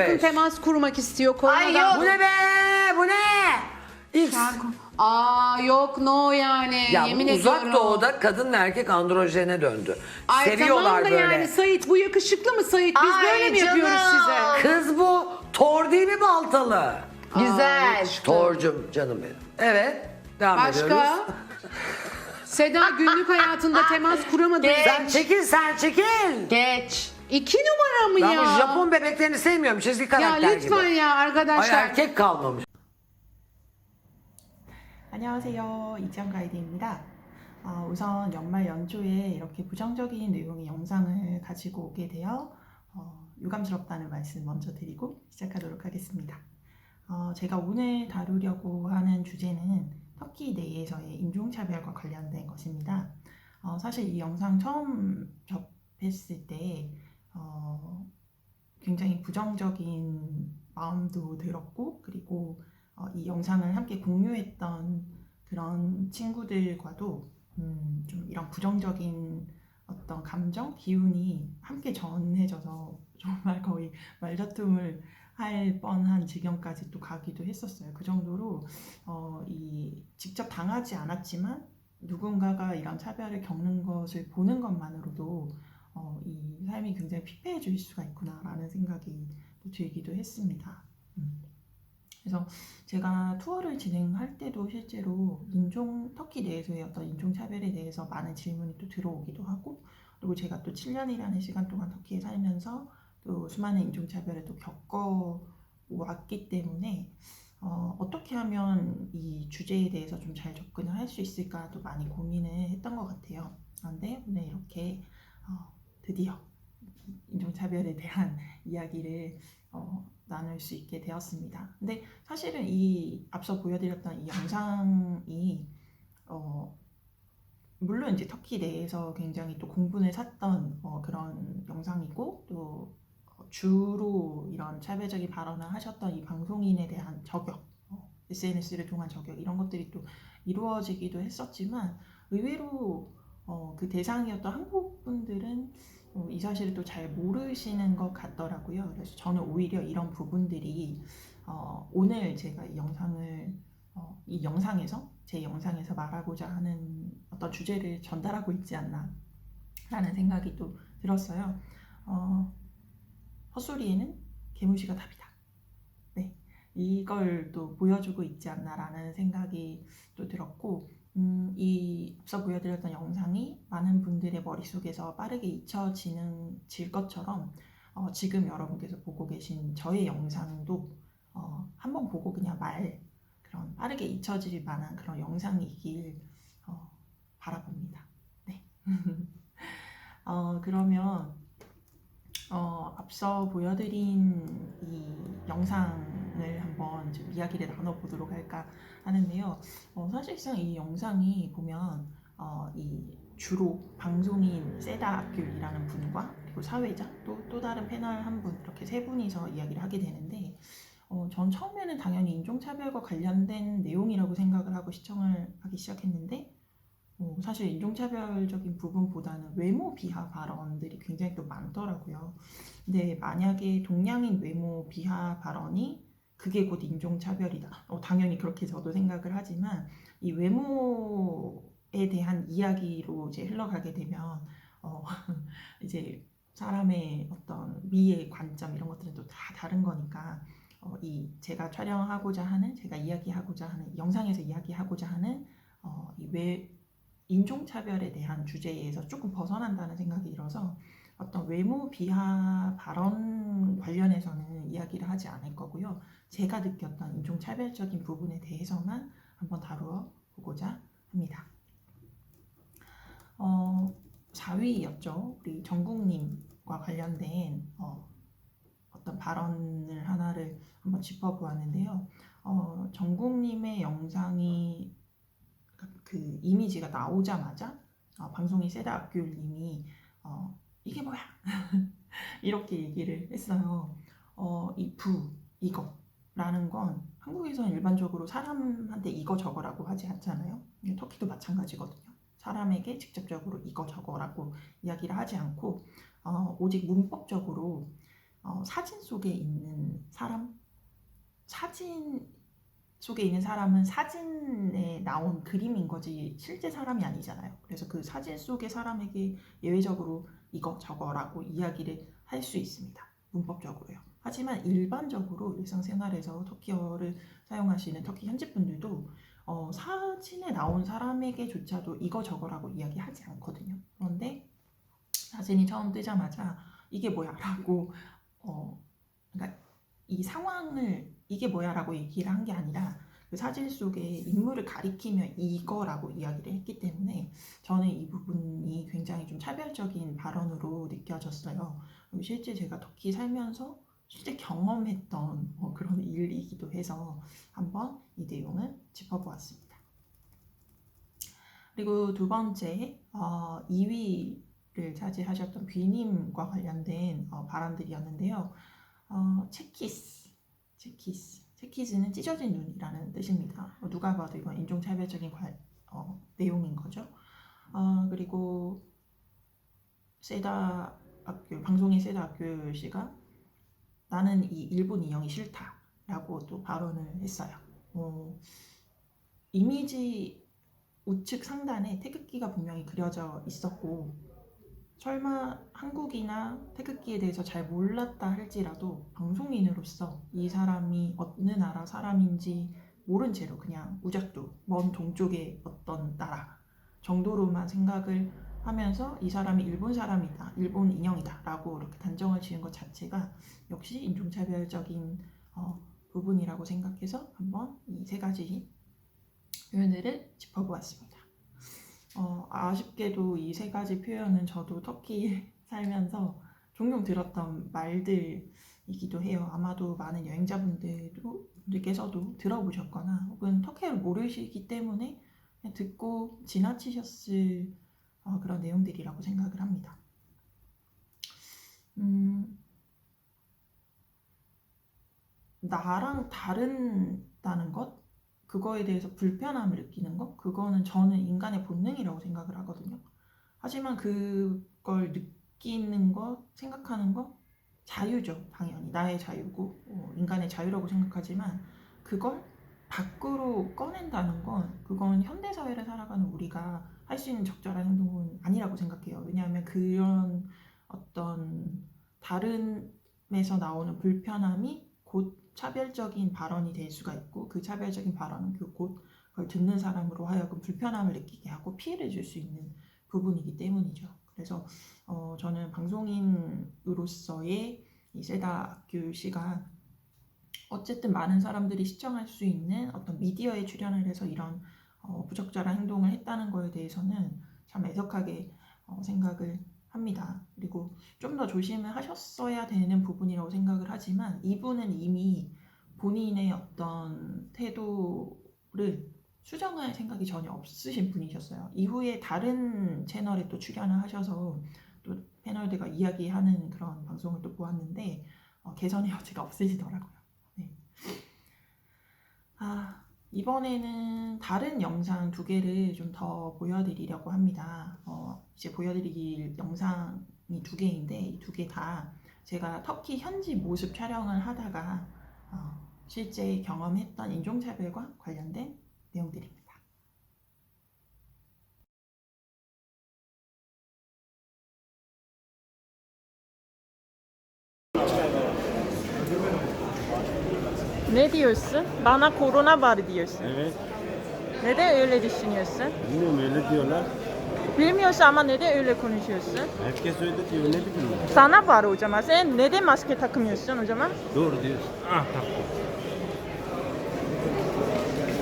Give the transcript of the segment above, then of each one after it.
Yakın temas kurmak istiyor Ay koronadan. yok. Bu ne be? Bu ne? X. Aa yok no yani Ya yemin bu uzak ediyorum. doğuda kadınla erkek androjene döndü. Ay Seviyorlar tamam da böyle. yani Sait bu yakışıklı mı Sait? Biz Ay böyle mi yapıyoruz canım. size? Kız bu. Thor değil mi baltalı? Güzel. yakışıklı. Thor'cum canım benim. Evet. Devam ediyoruz. Başka? Seda günlük hayatında temas kuramadı. Sen çekil sen çekil. Geç. 2 numara mı Ben ya? bu Japon bebeklerini sevmiyorum. Çizgi Ya karakter lütfen gibi. ya Ay arkadaşlar. erkek kalmamış. 안녕하세요. 이지연 가이드입니다. 우선 연말 연초에 이렇게 부정적인 내용의 영상을 가지고 오게 되어 유감스럽다는 말씀 먼저 드리고 시작하도록 하겠습니다. 제가 오늘 다루려고 하는 주제는 터키 내에서의 인종차별과 관련된 것입니다. 사실 이 영상 처음 접했을 때 굉장히 부정적인 마음도 들었고 그리고 이 영상을 함께 공유했던 그런 친구들과도 좀 이런 부정적인 어떤 감정, 기운이 함께 전해져서 정말 거의 말다툼을 할 뻔한 지경까지 또 가기도 했었어요. 그 정도로 직접 당하지 않았지만 누군가가 이런 차별을 겪는 것을 보는 것만으로도 이 삶이 굉장히 피폐해질 수가 있구나라는 생각이 또 들기도 했습니다. 그래서 제가 투어를 진행할 때도 실제로 터키 내에서의 어떤 인종차별에 대해서 많은 질문이 또 들어오기도 하고, 그리고 제가 또 7년이라는 시간 동안 터키에 살면서 또 수많은 인종차별을 또 겪어왔기 때문에 어떻게 하면 이 주제에 대해서 좀 잘 접근을 할 수 있을까도 많이 고민을 했던 것 같아요. 그런데 오늘 이렇게 드디어 인종차별에 대한 이야기를 나눌 수 있게 되었습니다. 근데 사실은 이 앞서 보여드렸던 이 영상이 물론 이제 터키 내에서 굉장히 또 공분을 샀던 그런 영상이고 또 주로 이런 차별적인 발언을 하셨던 이 방송인에 대한 저격, SNS를 통한 저격 이런 것들이 또 이루어지기도 했었지만 의외로 그 대상이었던 한국 분들은 이 사실을 또 잘 모르시는 것 같더라고요. 그래서 저는 오히려 이런 부분들이 오늘 제가 이 영상에서 제 영상에서 말하고자 하는 어떤 주제를 전달하고 있지 않나 라는 생각이 또 들었어요. 헛소리에는 개무시가 답이다. 네, 이걸 또 보여주고 있지 않나라는 생각이 또 들었고 이 앞서 보여드렸던 영상이 많은 분들의 머릿속에서 빠르게 잊혀질 것처럼 지금 여러분께서 보고 계신 저의 영상도 한번 보고 그냥 그런 빠르게 잊혀질 만한 그런 영상이길 바라봅니다. 네. 그러면 앞서 보여드린 이 영상을 한번 좀 이야기를 나눠보도록 할까 하는데요. 사실상 이 영상이 보면 주로 방송인 세다 악귤이라는 분과 그리고 사회자 또 다른 패널 한 분 이렇게 세 분이서 이야기를 하게 되는데 전 처음에는 당연히 인종차별과 관련된 내용이라고 생각을 하고 시청을 하기 시작했는데 사실 인종차별적인 부분보다는 외모 비하 발언들이 굉장히 또 많더라고요. 근데 만약에 동양인 외모 비하 발언이 그게 곧 인종차별이다. 당연히 그렇게 저도 생각을 하지만 이 외모에 대한 이야기로 이제 흘러가게 되면 이제 사람의 어떤 미의 관점 이런 것들은 또 다 다른 거니까 제가 촬영하고자 하는 제가 이야기하고자 하는 영상에서 이야기하고자 하는 인종차별에 대한 주제에서 조금 벗어난다는 생각이 들어서 어떤 외모 비하 발언 관련해서는 이야기를 하지 않을 거고요. 제가 느꼈던 인종차별적인 부분에 대해서만 한번 다루어 보고자 합니다. 4위였죠. 우리 정국님과 관련된 어떤 발언을 하나를 한번 짚어보았는데요. 정국님의 영상이 그 이미지가 나오자마자 방송인 세다 악귤님이 이게 뭐야 이렇게 얘기를 했어요. 이거라는 건 한국에서는 일반적으로 사람한테 이거 저거라고 하지 않잖아요. 터키도 마찬가지거든요. 사람에게 직접적으로 이거 저거라고 이야기를 하지 않고 오직 문법적으로 사진 속에 있는 사진 속에 있는 사람은 사진에 나온 그림인 거지 실제 사람이 아니잖아요. 그래서 그 사진 속의 사람에게 예외적으로 이거 저거라고 이야기를 할 수 있습니다. 문법적으로요. 하지만 일반적으로 일상생활에서 터키어를 사용하시는 터키 현지 분들도 사진에 나온 사람에게조차도 이거 저거라고 이야기하지 않거든요. 그런데 사진이 처음 뜨자마자 이게 뭐야 라고 그러니까 이 상황을 이게 뭐야 라고 얘기를 한 게 아니라 그 사진 속에 인물을 가리키며 이거라고 이야기를 했기 때문에 저는 이 부분이 굉장히 좀 차별적인 발언으로 느껴졌어요. 그리고 실제 제가 터키 살면서 실제 경험했던 그런 일이기도 해서 한번 이 내용을 짚어보았습니다. 그리고 두 번째 2위를 차지하셨던 귀님과 관련된 발언들이었는데요. 체키즈는 찢어진 눈이라는 뜻입니다. 누가 봐도 이건 인종차별적인 내용인 거죠. 그리고 방송인 세다 악귤 씨가 나는 이 일본 인형이 싫다라고 또 발언을 했어요. 이미지 우측 상단에 태극기가 분명히 그려져 있었고 설마 한국이나 태극기에 대해서 잘 몰랐다 할지라도 방송인으로서 이 사람이 어느 나라 사람인지 모른 채로 그냥 우작두 먼 동쪽의 어떤 나라 정도로만 생각을 하면서 이 사람이 일본 사람이다, 일본 인형이다 라고 이렇게 단정을 지은 것 자체가 역시 인종차별적인 부분이라고 생각해서 한번 이 세 가지 표현들을 짚어보았습니다. 아쉽게도 이 세 가지 표현은 저도 터키에 살면서 종종 들었던 말들이기도 해요. 아마도 많은 여행자분들께서도 들어보셨거나 혹은 터키어를 모르시기 때문에 그냥 듣고 지나치셨을 그런 내용들이라고 생각을 합니다. 나랑 다른다는 것? 그거에 대해서 불편함을 느끼는 것? 그거는 저는 인간의 본능이라고 생각을 하거든요. 하지만 그걸 느끼는 것, 생각하는 것, 자유죠. 당연히 나의 자유고 인간의 자유라고 생각하지만 그걸 밖으로 꺼낸다는 건 그건 현대사회를 살아가는 우리가 할 수 있는 적절한 행동은 아니라고 생각해요. 왜냐하면 그런 어떤 다름에서 나오는 불편함이 곧 차별적인 발언이 될 수가 있고 그 차별적인 발언은 곧 그걸 듣는 사람으로 하여금 불편함을 느끼게 하고 피해를 줄 수 있는 부분이기 때문이죠. 그래서 저는 방송인으로서의 이 세다 악귤 씨가 어쨌든 많은 사람들이 시청할 수 있는 어떤 미디어에 출연을 해서 이런 부적절한 행동을 했다는 거에 대해서는 참 애석하게 생각을 합니다. 그리고 좀 더 조심을 하셨어야 되는 부분이라고 생각을 하지만 이분은 이미 본인의 어떤 태도를 수정할 생각이 전혀 없으신 분이셨어요. 이후에 다른 채널에 또 출연을 하셔서 또 패널들과 이야기하는 그런 방송을 또 보았는데 개선의 여지가 없으시더라고요. 네. 이번에는 다른 영상 2개를 좀 더 보여드리려고 합니다. 이제 보여드릴 영상이 2개인데 이 2개 다 제가 터키 현지 모습 촬영을 하다가 실제 경험했던 인종차별과 관련된 내용들입니다. Ne diyorsun? Bana korona var diyorsun. Evet. Neden öyle düşünüyorsun? Bilmiyorum öyle diyorlar. Bilmiyorsun ama neden öyle konuşuyorsun? Herkes öyle diyor ne bileyim ben. Sana var o zaman. Sen neden maske takmıyorsun o zaman? Doğru diyorsun. Taktım.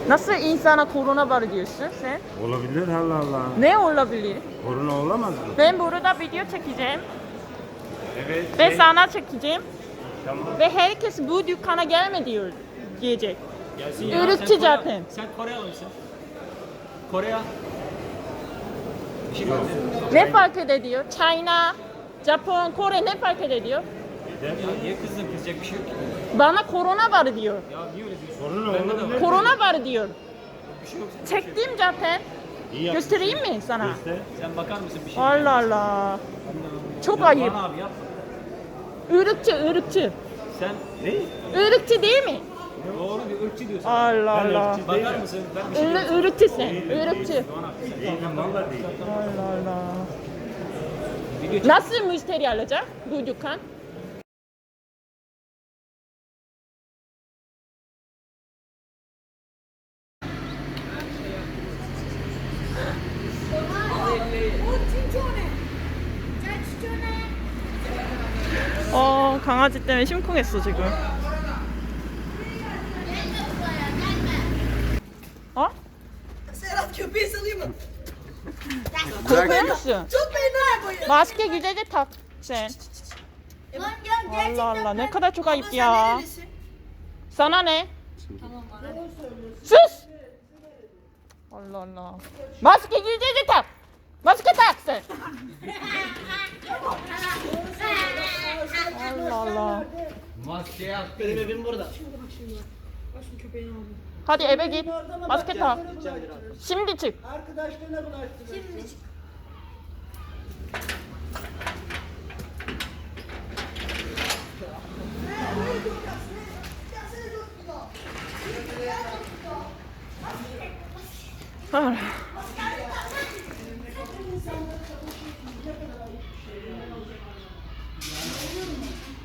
Nasıl insana korona var diyorsun sen? Olabilir Allah Allah. Ne olabilir? Korona olamaz mı? Ben burada video çekeceğim Evet. ve sana çekeceğim Tamam. ve herkes bu dükkana gelme diyor diyecek. Gelsin ya. Üretici Sen Kore- zaten. Sen Koreli misin? Kore. Bir şey yok. Ne fark ediyor? China, Japon, Kore ne fark ediyor? Ya niye kızdın? Kızacak bir şey yok ki. Bana korona var diyor. Ya niye öyle diyorsun? Korona Bende de olabilir. var. Korona var diyor. Bir şey yok. Çektim zaten. İyi yapmışsın. Göstereyim mi sana? Göster. Sen bakar mısın bir şey? Allah Allah. Ben de- Çok Ya ayıp. Bana abi yapma. Irkçı. Sen ne? Irkçı değil mi? Doğru bir ırkçı diyorsun. Allah Ben Allah. ırkçı Bakar değilim. mısın? Ben bir şey diyorum. Irkçısın. Değilim. Irkçı. Değilim valla değilim. Allah Allah. Video çek. Nasıl müşteri alacak bu dükkan? 강아지 때문에 심쿵했어 지금. 어? Serhat köpeği salayım mı? Korkuyor musun? Tut beni ne yapıyor? Maske güzelce tak sen. Lan ya gerçekten Allah Allah, ne ben- kadar çok ayıp Abla ya. sen nerelisin? Sana ne? Sus! Allah Allah. Maske güzelce tak. Maske tak sen. Allah Allah. Maskeyi at. Benim evim burada. Hadi eve git. Maske tak. Şimdi çık. Şimdi çık.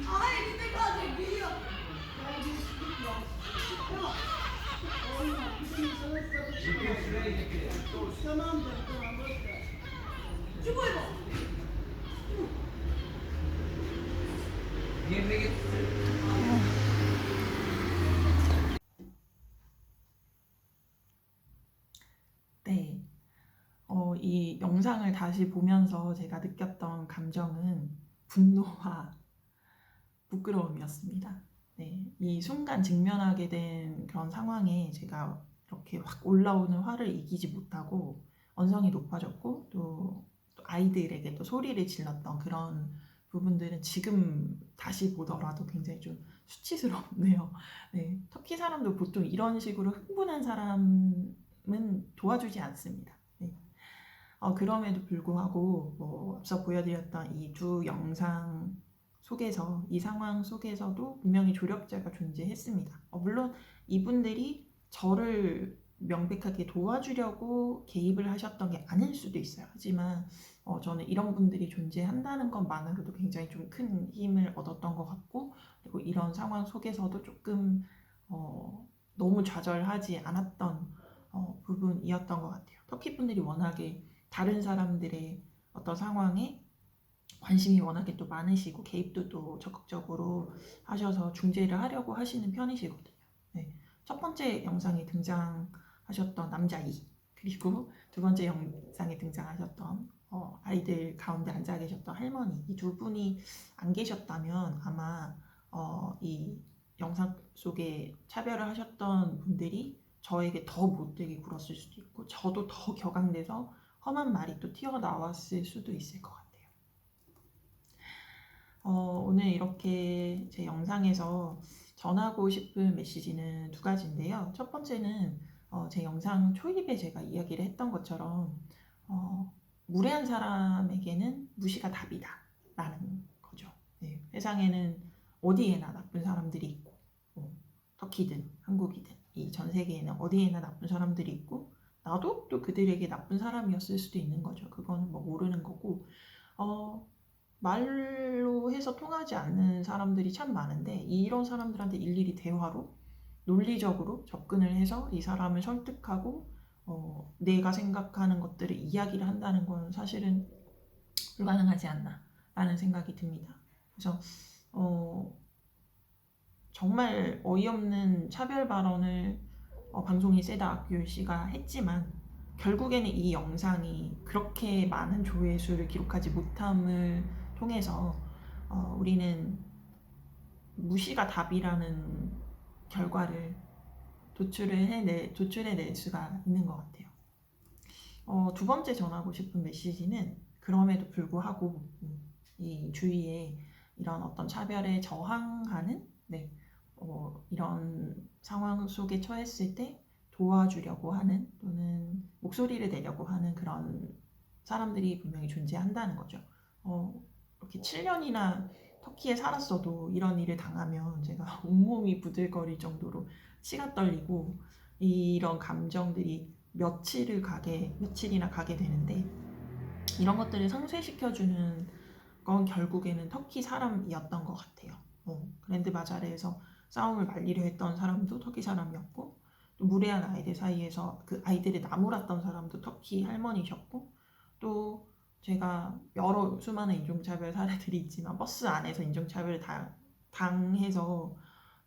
Aha elinde kalacak geliyor. 네. 이 영상을 다시 보면서 제가 느꼈던 감정은 분노와 부끄러움이었습니다. 네. 이 순간 직면하게 된 그런 상황에 제가 이렇게 확 올라오는 화를 이기지 못하고 언성이 높아졌고 또 아이들에게 또 소리를 질렀던 그런 부분들은 지금 다시 보더라도 굉장히 좀 수치스럽네요. 네. 터키 사람도 보통 이런 식으로 흥분한 사람은 도와주지 않습니다. 네. 그럼에도 불구하고 앞서 보여드렸던 이 두 영상 속에서 이 상황 속에서도 분명히 조력자가 존재했습니다. 물론 이분들이 저를 명백하게 도와주려고 개입을 하셨던 게 아닐 수도 있어요. 하지만 저는 이런 분들이 존재한다는 것만으로도 굉장히 좀 큰 힘을 얻었던 것 같고 그리고 이런 상황 속에서도 조금 너무 좌절하지 않았던 부분이었던 것 같아요. 터키 분들이 워낙에 다른 사람들의 어떤 상황에 관심이 워낙에 또 많으시고 개입도 또 적극적으로 하셔서 중재를 하려고 하시는 편이시거든요. 네. 첫 번째 영상에 등장하셨던 남자이 그리고 두 번째 영상에 등장하셨던 아이들 가운데 앉아 계셨던 할머니 이 두 분이 안 계셨다면 아마 이 영상 속에 차별을 하셨던 분들이 저에게 더 못되게 굴었을 수도 있고 저도 더 격앙돼서 험한 말이 또 튀어나왔을 수도 있을 것 같아요. 오늘 이렇게 제 영상에서 전하고 싶은 메시지는 두 가지인데요. 첫 번째는 제 영상 초입에 제가 이야기를 했던 것처럼 무례한 사람에게는 무시가 답이다 라는 거죠. 네, 세상에는 어디에나 나쁜 사람들이 있고 터키든 한국이든 이 전 세계에는 어디에나 나쁜 사람들이 있고 나도 또 그들에게 나쁜 사람이었을 수도 있는 거죠. 그거는 뭐 모르는 거고 말로 해서 통하지 않는 사람들이 참 많은데 이런 사람들한테 일일이 대화로 논리적으로 접근을 해서 이 사람을 설득하고 내가 생각하는 것들을 이야기를 한다는 건 사실은 불가능하지 않나 라는 생각이 듭니다. 그래서 정말 어이없는 차별 발언을 방송이 세다 악규 씨가 했지만 결국에는 이 영상이 그렇게 많은 조회수를 기록하지 못함을 통해서 우리는 무시가 답이라는 결과를 도출해낼 수가 있는 것 같아요. 두 번째 전하고 싶은 메시지는 그럼에도 불구하고 이 주위에 이런 어떤 차별에 저항하는 이런 상황 속에 처했을 때 도와주려고 하는 또는 목소리를 내려고 하는 그런 사람들이 분명히 존재한다는 거죠. 이렇게 7년이나 터키에 살았어도 이런 일을 당하면 제가 온몸이 부들거릴 정도로 치가 떨리고 이런 감정들이 며칠이나 가게 되는데 이런 것들을 상쇄시켜주는 건 결국에는 터키 사람이었던 것 같아요. 그랜드 바자르에서 싸움을 말리려 했던 사람도 터키 사람이었고 또 무례한 아이들 사이에서 그 아이들을 나무랐던 사람도 터키 할머니셨고 또 제가 여러 수많은 인종차별 사례들이 있지만 버스 안에서 인종차별을 당해서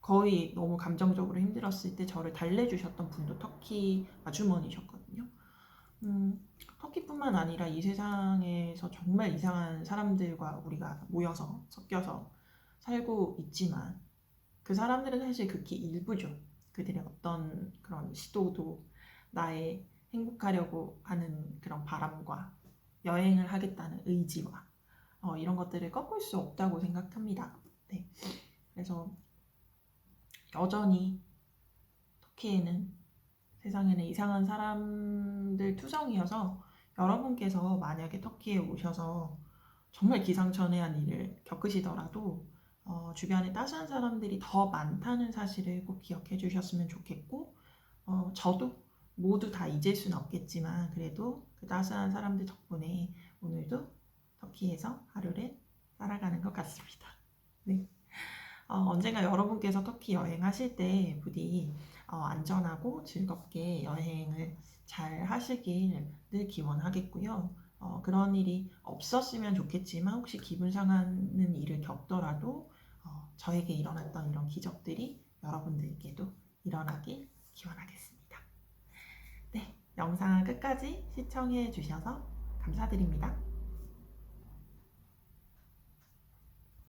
거의 너무 감정적으로 힘들었을 때 저를 달래주셨던 분도 터키 아주머니셨거든요. 터키뿐만 아니라 이 세상에서 정말 이상한 사람들과 우리가 모여서 섞여서 살고 있지만 그 사람들은 사실 극히 일부죠. 그들의 어떤 그런 시도도 나의 행복하려고 하는 그런 바람과 여행을 하겠다는 의지와 이런 것들을 꺾을 수 없다고 생각합니다. 네. 그래서 여전히 터키에는 세상에는 이상한 사람들 투성이어서 여러분께서 만약에 터키에 오셔서 정말 기상천외한 일을 겪으시더라도 주변에 따스한 사람들이 더 많다는 사실을 꼭 기억해 주셨으면 좋겠고 저도 모두 다 잊을 수는 없겠지만 그래도 그 따스한 사람들 덕분에 오늘도 터키에서 하루를 살아가는 것 같습니다. 네. 언젠가 여러분께서 터키 여행하실 때 부디 안전하고 즐겁게 여행을 잘 하시길 늘 기원하겠고요. 그런 일이 없었으면 좋겠지만 혹시 기분 상하는 일을 겪더라도 저에게 일어났던 이런 기적들이 여러분들께도 일어나길 기원하겠습니다. 네, 영상 끝까지 시청해 주셔서 감사드립니다.